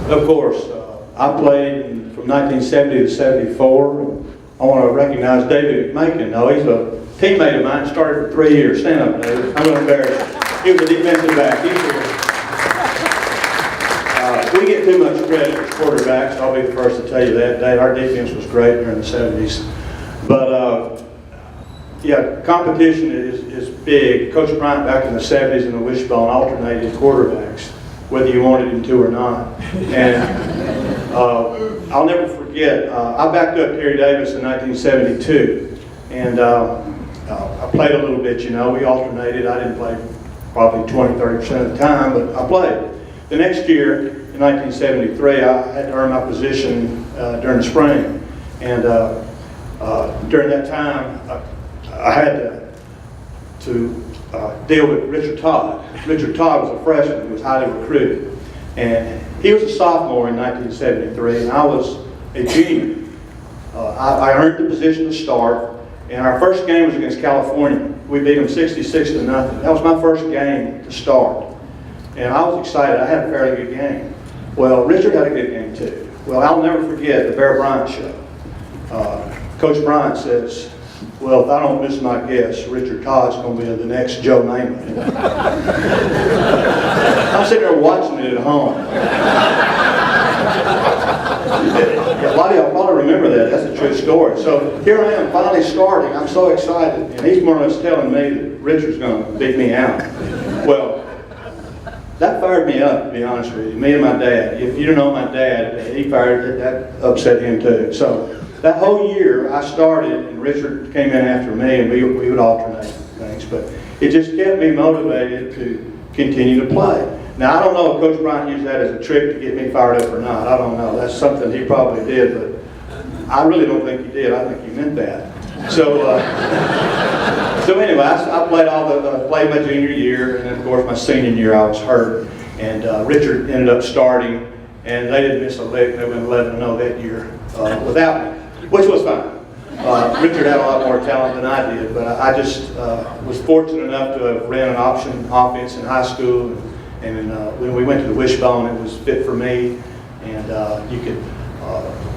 Of course, I played from 1970 to 74. I want to recognize David McMakin. No, he's a teammate of mine, started for 3 years. Stand up, David. I'm going to embarrass you. He was a defensive back. He's here. We get too much credit as quarterbacks. I'll be the first to tell you that. Our defense was great during the 70s. But, yeah, competition is big. Coach Bryant back in the 70s in the wishbone alternated quarterbacks, whether you wanted him to or not. And I'll never forget, I backed up Terry Davis in 1972. And I played a little bit, you know. We alternated. I didn't play probably 20-30% of the time, but I played. The next year, in 1973, I had to earn my position during the spring. And during that time, I had to deal with Richard Todd. Richard Todd was a freshman who was highly recruited. And he was a sophomore in 1973, and I was a junior. I earned the position to start, and our first game was against California. We beat them 66-0. That was my first game to start. And I was excited. I had a fairly good game. Well, Richard had a good game too. Well, I'll never forget the Bear Bryant show. Coach Bryant says, well, if I don't miss my guess, Richard Todd's going to be the next Joe Namath. I'm sitting there watching it at home. A lot of y'all probably remember that. That's a true story. So here I am finally starting. I'm so excited. And he's more or less telling me that Richard's going to beat me out. Well, that fired me up, to be honest with you. Me and my dad. If you don't know my dad, he fired, that upset him too. So that whole year I started and Richard came in after me and we would alternate things. But it just kept me motivated to continue to play. Now I don't know if Coach Bryant used that as a trick to get me fired up or not. I don't know. That's something he probably did, but I really don't think he did. I think he meant that. So anyway, I played my junior year, and then of course my senior year I was hurt, and Richard ended up starting, and they didn't miss a lick. They went 11-0 that year without me, which was fine. Richard had a lot more talent than I did, but I just was fortunate enough to have ran an option offense in high school, and when we went to the wishbone, it was fit for me, and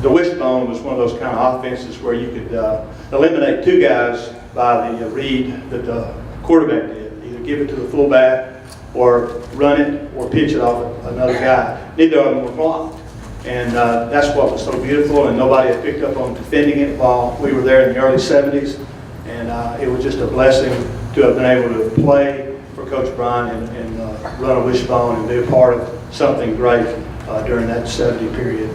the wishbone was one of those kind of offenses where you could eliminate two guys by the read that the quarterback did. Either give it to the fullback or run it or pitch it off another guy. Neither of them were blocked. And that's what was so beautiful, and nobody had picked up on defending it while we were there in the early 70s. And it was just a blessing to have been able to play for Coach Bryant and run a wishbone and be a part of something great during that 70 period.